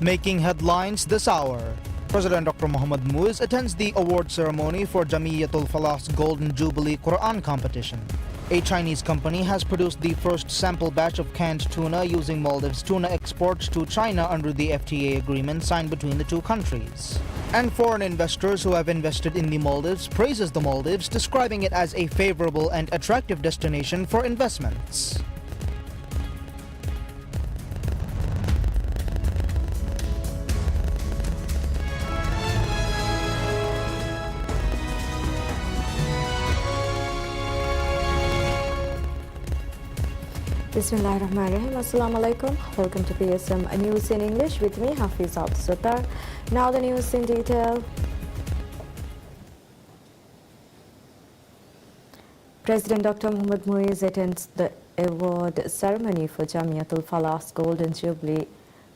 Making headlines this hour, President Dr. Mohammad Muiz attends the award ceremony for Jamiatul Falah's Golden Jubilee Quran competition. A Chinese company has produced the first sample batch of canned tuna using Maldives tuna exports to China under the FTA agreement signed between the two countries. And foreign investors who have invested in the Maldives praises the Maldives, describing it as a favorable and attractive destination for investments. Bismillahirrahmanirrahim. Assalamu alaikum. Welcome to PSM News in English with me, Hafiz Abdusattar. Now the news in detail. President Dr. Mohammad Muiz attends the award ceremony for Jamiatul Falah's Golden Jubilee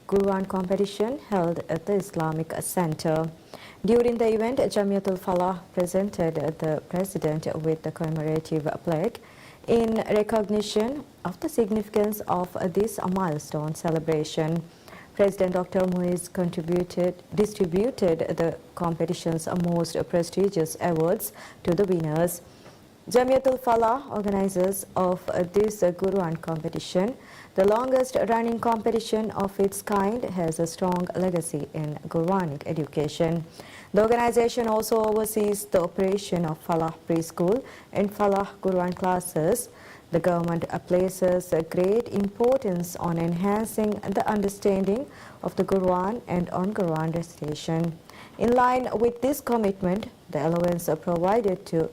Quran competition held at the Islamic Center. During the event, Jamiatul Falah presented the president with the commemorative plaque in recognition of the significance of this milestone celebration. President Dr. Muiz distributed the competition's most prestigious awards to the winners. Jamiatul Falah, organizers of this Quran competition, the longest running competition of its kind, has a strong legacy in Quranic education. The organization also oversees the operation of Falah Preschool and Falah Quran classes. The government places great importance on enhancing the understanding of the Quran and on Quran recitation. In line with this commitment, the allowance provided to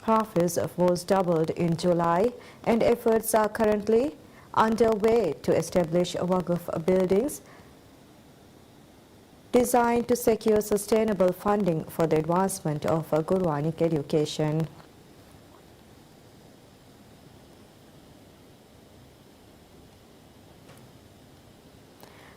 Hafiz was doubled in July, and efforts are currently underway to establish Waqf buildings designed to secure sustainable funding for the advancement of Quranic education.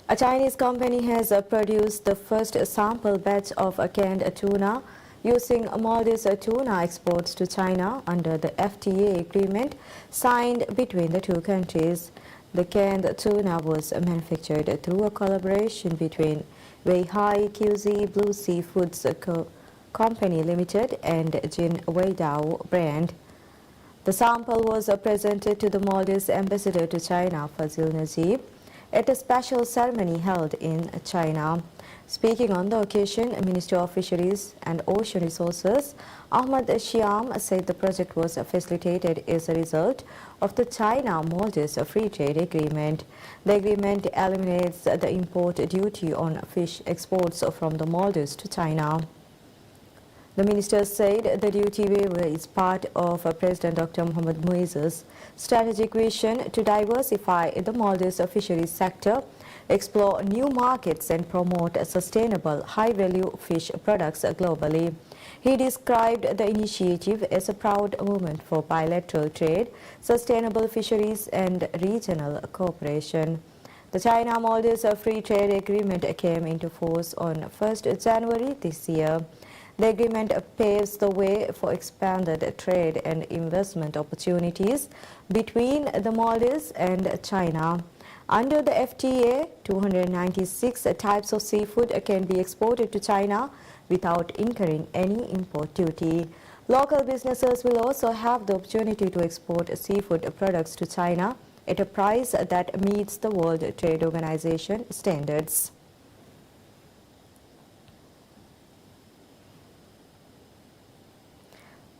A Chinese company has produced the first sample batch of canned tuna using Maldives tuna exports to China under the FTA agreement signed between the two countries. The canned tuna was manufactured through a collaboration between Weihai QZ Blue Seafoods Company Limited and Jin Weidao brand. The sample was presented to the Maldives ambassador to China, Fazil Najib, at a special ceremony held in China. Speaking on the occasion, Minister of Fisheries and Ocean Resources Ahmad Shyam said the project was facilitated as a result of the China-Maldives Free Trade Agreement. The agreement eliminates the import duty on fish exports from the Maldives to China. The minister said the duty waiver is part of President Dr. Mohammad Muiz's strategic vision to diversify the Maldives fisheries sector, explore new markets and promote sustainable high-value fish products globally. He described the initiative as a proud moment for bilateral trade, sustainable fisheries and regional cooperation. The China-Maldives Free Trade Agreement came into force on 1st January this year. The agreement paves the way for expanded trade and investment opportunities between the Maldives and China. Under the FTA, 296 types of seafood can be exported to China without incurring any import duty. Local businesses will also have the opportunity to export seafood products to China at a price that meets the World Trade Organization standards.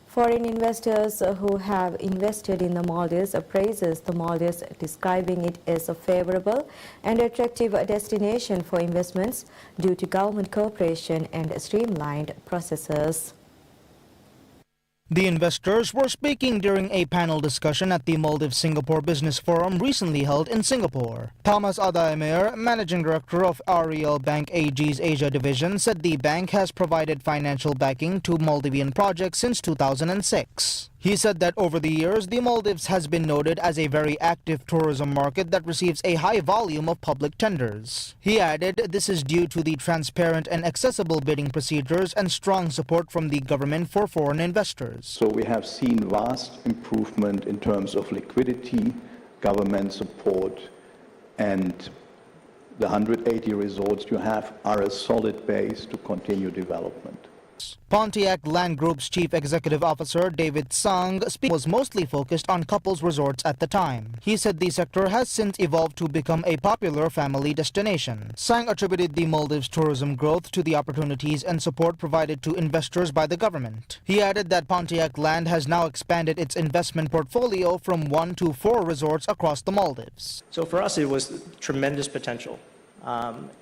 Foreign investors who have invested in the Maldives praises the Maldives, describing it as a favorable and attractive destination for investments due to government cooperation and streamlined processes. The investors were speaking during a panel discussion at the Maldives-Singapore Business Forum recently held in Singapore. Thomas Adaemir, Managing Director of Ariel Bank AG's Asia Division, said the bank has provided financial backing to Maldivian projects since 2006. He said that over the years, the Maldives has been noted as a very active tourism market that receives a high volume of public tenders. He added this is due to the transparent and accessible bidding procedures and strong support from the government for foreign investors. So we have seen vast improvement in terms of liquidity, government support, and the 180 resorts you have are a solid base to continue development. Pontiac Land Group's Chief Executive Officer David Tsang was mostly focused on couples resorts at the time. He said the sector has since evolved to become a popular family destination. Tsang attributed the Maldives' tourism growth to the opportunities and support provided to investors by the government. He added that Pontiac Land has now expanded its investment portfolio from 1 to 4 resorts across the Maldives. So for us, it was tremendous potential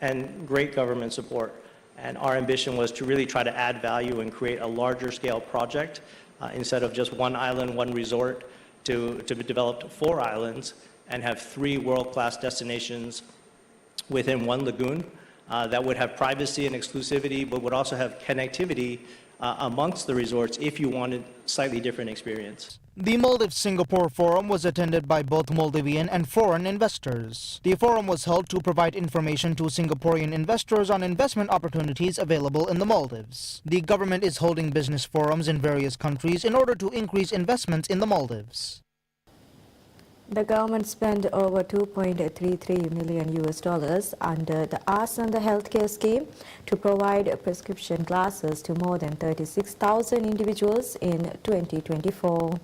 and great government support. And our ambition was to really try to add value and create a larger scale project instead of just one island, one resort, to develop 4 islands and have 3 world-class destinations within 1 lagoon that would have privacy and exclusivity, but would also have connectivity amongst the resorts if you wanted slightly different experience. The Maldives-Singapore Forum was attended by both Maldivian and foreign investors. The forum was held to provide information to Singaporean investors on investment opportunities available in the Maldives. The government is holding business forums in various countries in order to increase investments in the Maldives. The government spent over $2.33 million under the Asanda healthcare scheme to provide prescription glasses to more than 36,000 individuals in 2024.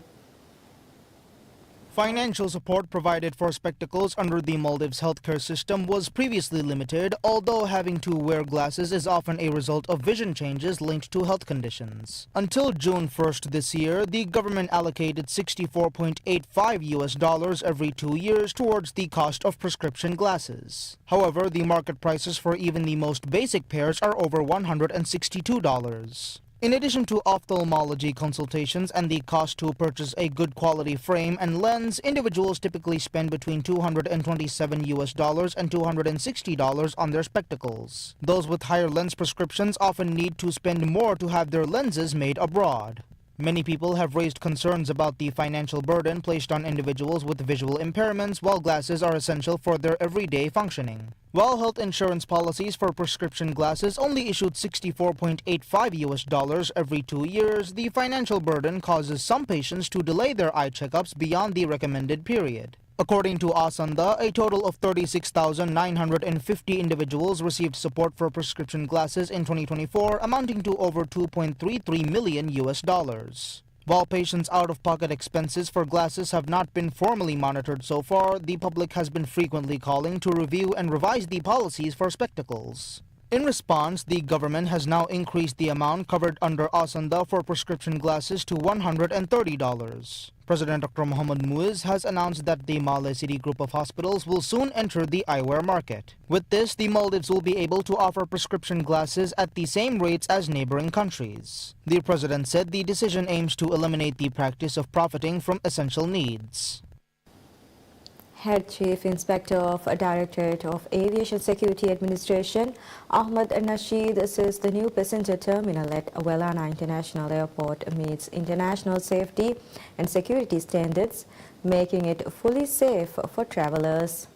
Financial support provided for spectacles under the Maldives healthcare system was previously limited, although having to wear glasses is often a result of vision changes linked to health conditions. Until June 1st this year, the government allocated $64.85 every 2 years towards the cost of prescription glasses. However, the market prices for even the most basic pairs are over $162. In addition to ophthalmology consultations and the cost to purchase a good quality frame and lens, individuals typically spend between $227 and $260 on their spectacles. Those with higher lens prescriptions often need to spend more to have their lenses made abroad. Many people have raised concerns about the financial burden placed on individuals with visual impairments, while glasses are essential for their everyday functioning. While health insurance policies for prescription glasses only issued $64.85 every 2 years, the financial burden causes some patients to delay their eye checkups beyond the recommended period. According to Asanda, a total of 36,950 individuals received support for prescription glasses in 2024, amounting to over $2.33 million. While patients' out-of-pocket expenses for glasses have not been formally monitored so far, the public has been frequently calling to review and revise the policies for spectacles. In response, the government has now increased the amount covered under Asanda for prescription glasses to $130. President Dr. Mohamed Muiz has announced that the Malay City Group of Hospitals will soon enter the eyewear market. With this, the Maldives will be able to offer prescription glasses at the same rates as neighboring countries. The president said the decision aims to eliminate the practice of profiting from essential needs. Head Chief Inspector of Directorate of Aviation Security Administration, Ahmad Nasheed, says the new passenger terminal at Welana International Airport meets international safety and security standards, making it fully safe for travelers.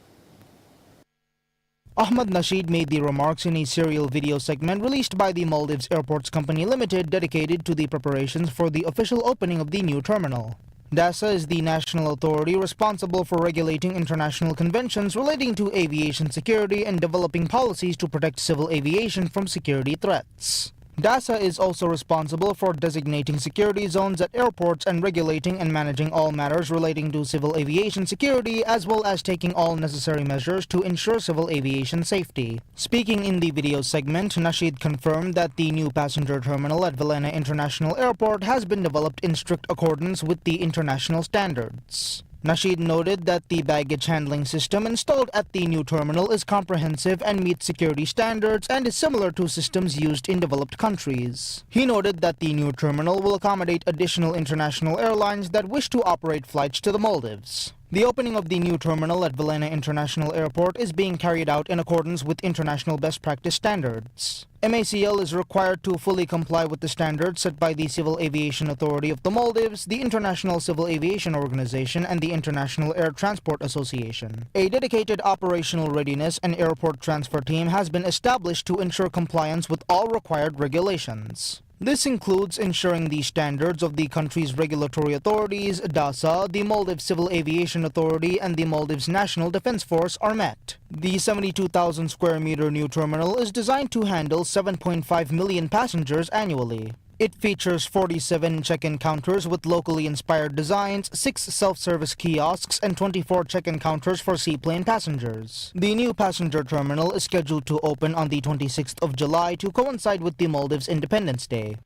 Ahmad Nasheed made the remarks in a serial video segment released by the Maldives Airports Company Limited dedicated to the preparations for the official opening of the new terminal. DASA is the national authority responsible for regulating international conventions relating to aviation security and developing policies to protect civil aviation from security threats. DASA is also responsible for designating security zones at airports and regulating and managing all matters relating to civil aviation security, as well as taking all necessary measures to ensure civil aviation safety. Speaking in the video segment, Nasheed confirmed that the new passenger terminal at Welana International Airport has been developed in strict accordance with the international standards. Nasheed noted that the baggage handling system installed at the new terminal is comprehensive and meets security standards and is similar to systems used in developed countries. He noted that the new terminal will accommodate additional international airlines that wish to operate flights to the Maldives. The opening of the new terminal at Welana International Airport is being carried out in accordance with international best practice standards. MACL is required to fully comply with the standards set by the Civil Aviation Authority of the Maldives, the International Civil Aviation Organization, and the International Air Transport Association. A dedicated operational readiness and airport transfer team has been established to ensure compliance with all required regulations. This includes ensuring the standards of the country's regulatory authorities, DASA, the Maldives Civil Aviation Authority, and the Maldives National Defense Force are met. The 72,000 square meter new terminal is designed to handle 7.5 million passengers annually. It features 47 check-in counters with locally inspired designs, 6 self-service kiosks, and 24 check-in counters for seaplane passengers. The new passenger terminal is scheduled to open on the 26th of July to coincide with the Maldives Independence Day.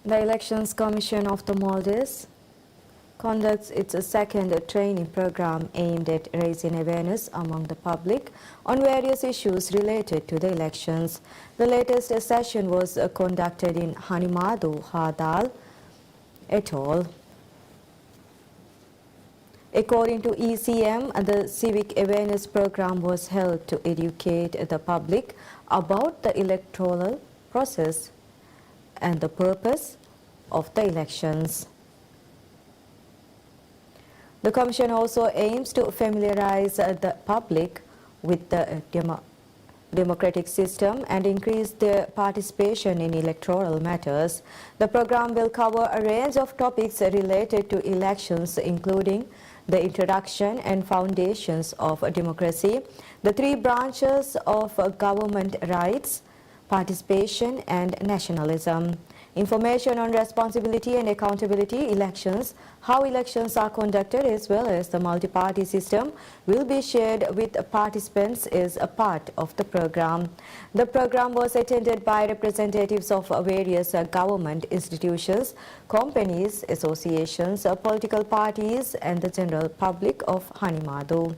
The Elections Commission of the Maldives conducts its second training program aimed at raising awareness among the public on various issues related to the elections. The latest session was conducted in Hanimadu, Hadal, et al. According to ECM, the civic awareness program was held to educate the public about the electoral process and the purpose of the elections. The Commission also aims to familiarize the public with the democratic system and increase their participation in electoral matters. The program will cover a range of topics related to elections, including the introduction and foundations of democracy, the 3 branches of government rights, participation and nationalism, information on responsibility and accountability, elections, how elections are conducted, as well as the multi-party system will be shared with participants as a part of the program. The program was attended by representatives of various government institutions, companies, associations, political parties and the general public of Hanimadu.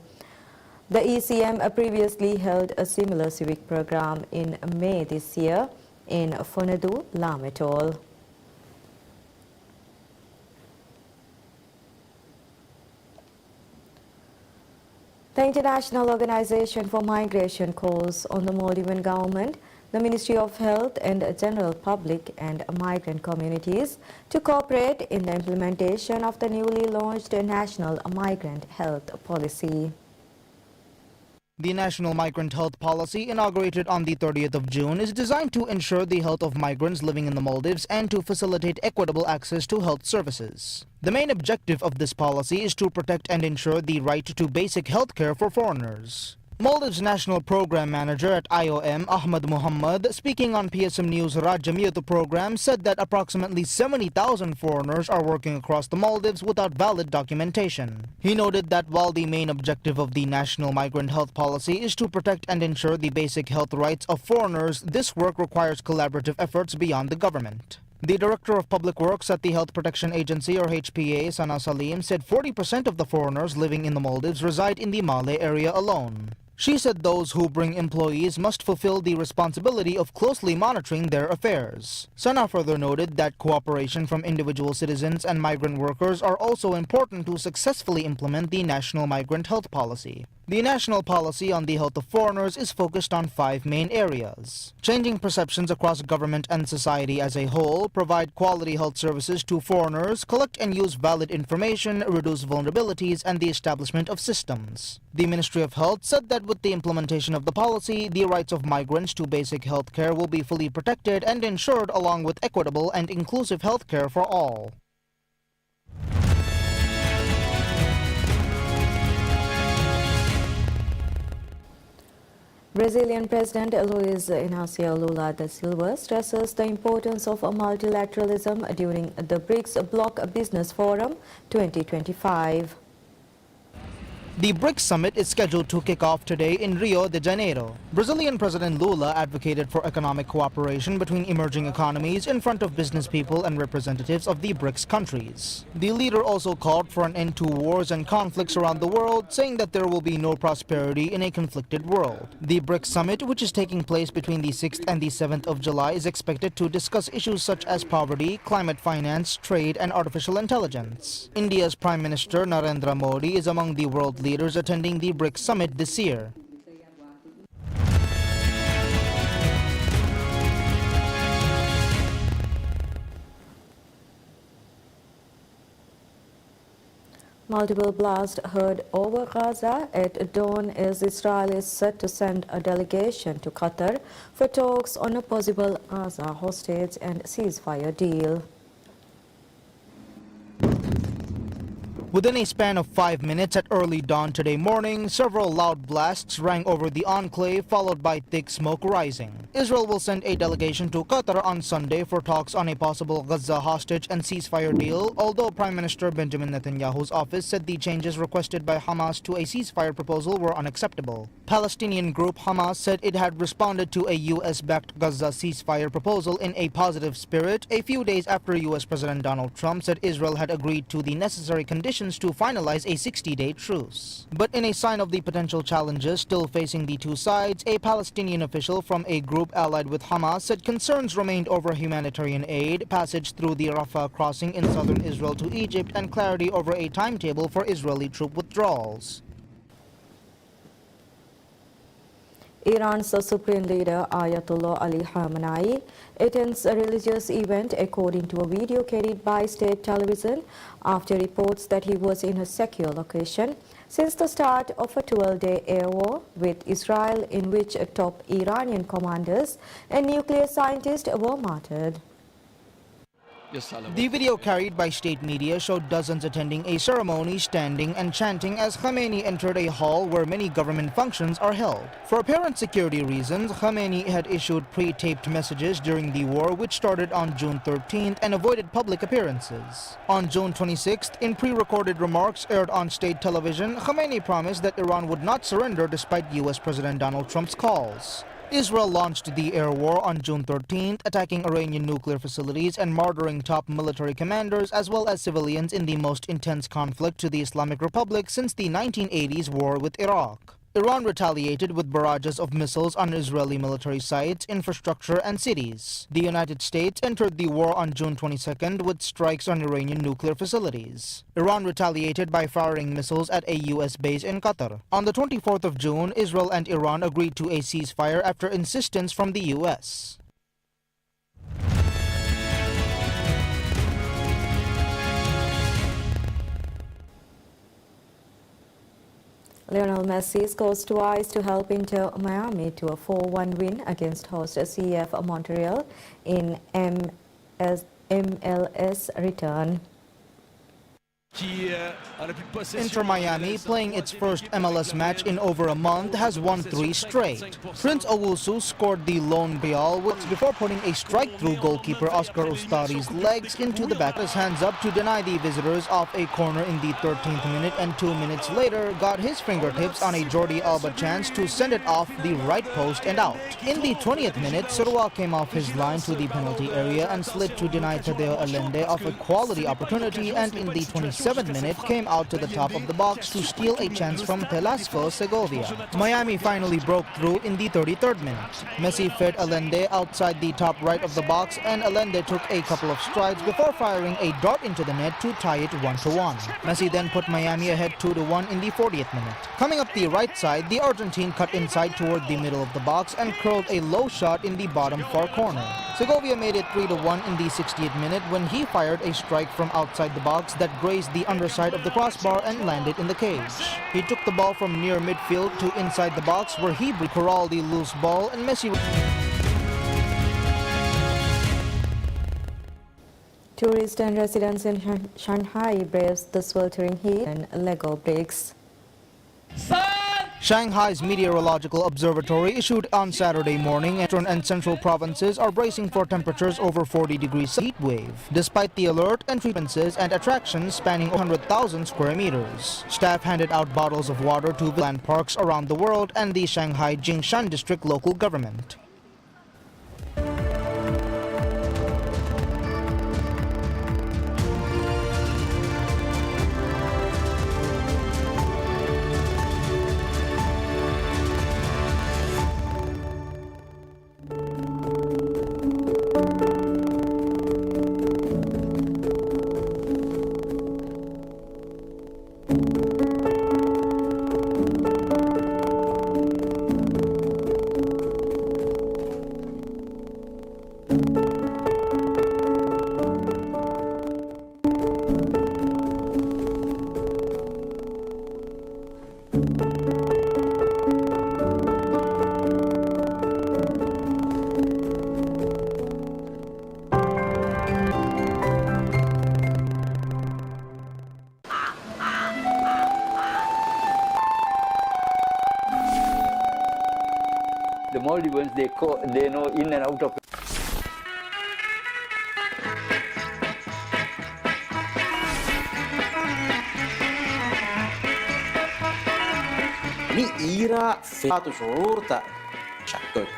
The ECM previously held a similar civic program in May this year in Fonadu, Lam et al. The International Organization for Migration calls on the Maldivian government, the Ministry of Health and general public and migrant communities to cooperate in the implementation of the newly launched National Migrant Health Policy. The National Migrant Health Policy, inaugurated on the 30th of June, is designed to ensure the health of migrants living in the Maldives and to facilitate equitable access to health services. The main objective of this policy is to protect and ensure the right to basic health care for foreigners. Maldives National Program Manager at IOM, Ahmad Muhammad, speaking on PSM News Rajamiyat program, said that approximately 70,000 foreigners are working across the Maldives without valid documentation. He noted that while the main objective of the National Migrant Health Policy is to protect and ensure the basic health rights of foreigners, this work requires collaborative efforts beyond the government. The Director of Public Works at the Health Protection Agency, or HPA, Sana Salim, said 40% of the foreigners living in the Maldives reside in the Malay area alone. She said those who bring employees must fulfill the responsibility of closely monitoring their affairs. Sana further noted that cooperation from individual citizens and migrant workers are also important to successfully implement the National Migrant Health Policy. The national policy on the health of foreigners is focused on 5 main areas: changing perceptions across government and society as a whole, provide quality health services to foreigners, collect and use valid information, reduce vulnerabilities, and the establishment of systems. The Ministry of Health said that with the implementation of the policy, the rights of migrants to basic health care will be fully protected and ensured, along with equitable and inclusive health care for all. Brazilian President Luiz Inácio Lula da Silva stresses the importance of multilateralism during the BRICS Bloc Business Forum 2025. The BRICS summit is scheduled to kick off today in Rio de Janeiro. Brazilian President Lula advocated for economic cooperation between emerging economies in front of business people and representatives of the BRICS countries. The leader also called for an end to wars and conflicts around the world, saying that there will be no prosperity in a conflicted world. The BRICS summit, which is taking place between the 6th and the 7th of July, is expected to discuss issues such as poverty, climate finance, trade, and artificial intelligence. India's Prime Minister Narendra Modi is among the world leaders attending the BRICS summit this year. Multiple blasts heard over Gaza at dawn as Israel is set to send a delegation to Qatar for talks on a possible Gaza hostage and ceasefire deal. Within a span of 5 minutes at early dawn today morning, several loud blasts rang over the enclave, followed by thick smoke rising. Israel will send a delegation to Qatar on Sunday for talks on a possible Gaza hostage and ceasefire deal, although Prime Minister Benjamin Netanyahu's office said the changes requested by Hamas to a ceasefire proposal were unacceptable. Palestinian group Hamas said it had responded to a U.S.-backed Gaza ceasefire proposal in a positive spirit a few days after U.S. President Donald Trump said Israel had agreed to the necessary conditions to finalize a 60-day truce. But in a sign of the potential challenges still facing the two sides, a Palestinian official from a group allied with Hamas said concerns remained over humanitarian aid, passage through the Rafah crossing in southern Israel to Egypt, and clarity over a timetable for Israeli troop withdrawals. Iran's supreme leader Ayatollah Ali Khamenei attends a religious event according to a video carried by state television after reports that he was in a secure location since the start of a 12-day air war with Israel in which top Iranian commanders and nuclear scientists were martyred. The video carried by state media showed dozens attending a ceremony standing and chanting as Khamenei entered a hall where many government functions are held. For apparent security reasons, Khamenei had issued pre-taped messages during the war, which started on June 13th, and avoided public appearances. On June 26th, in pre-recorded remarks aired on state television, Khamenei promised that Iran would not surrender despite U.S. President Donald Trump's calls. Israel launched the air war on June 13th, attacking Iranian nuclear facilities and martyring top military commanders as well as civilians in the most intense conflict to the Islamic Republic since the 1980s war with Iraq. Iran retaliated with barrages of missiles on Israeli military sites, infrastructure, and cities. The United States entered the war on June 22nd with strikes on Iranian nuclear facilities. Iran retaliated by firing missiles at a U.S. base in Qatar. On the 24th of June, Israel and Iran agreed to a ceasefire after insistence from the U.S. Lionel Messi scores twice to help Inter Miami to a 4-1 win against host CF Montreal in MLS return. Inter Miami, playing its first MLS match in over a month, has won 3 straight. Prince Owusu scored the lone goal before putting a strike-through goalkeeper Oscar Ustari's legs into the back. His hands up to deny the visitors off a corner in the 13th minute, and 2 minutes later got his fingertips on a Jordi Alba chance to send it off the right post and out. In the 20th minute, Sirwa came off his line to the penalty area and slid to deny Tadeo Allende of a quality opportunity, and in the 27th minute came out to the top of the box to steal a chance from Telasco Segovia. Miami finally broke through in the 33rd minute. Messi fed Allende outside the top right of the box, and Allende took a couple of strides before firing a dart into the net to tie it 1-1. Messi then put Miami ahead 2-1 in the 40th minute. Coming up the right side, the Argentine cut inside toward the middle of the box and curled a low shot in the bottom far corner. Segovia made it 3-1 in the 60th minute when he fired a strike from outside the box that grazed the underside of the crossbar and landed in the cage. He took the ball from near midfield to inside the box, where he corralled the loose ball, and Messi... Tourists and residents in Shanghai braves the sweltering heat and Lego bricks. Shanghai's Meteorological Observatory issued on Saturday morning, eastern and central provinces are bracing for temperatures over 40 degrees heat wave. Despite the alert, entrances and attractions spanning 100,000 square meters. Staff handed out bottles of water to land parks around the world and the Shanghai Jingshan district local government. The Maldivians, they know in and out of. Ini ira satu surta cakap.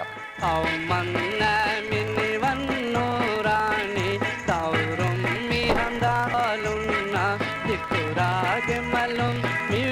Malum mi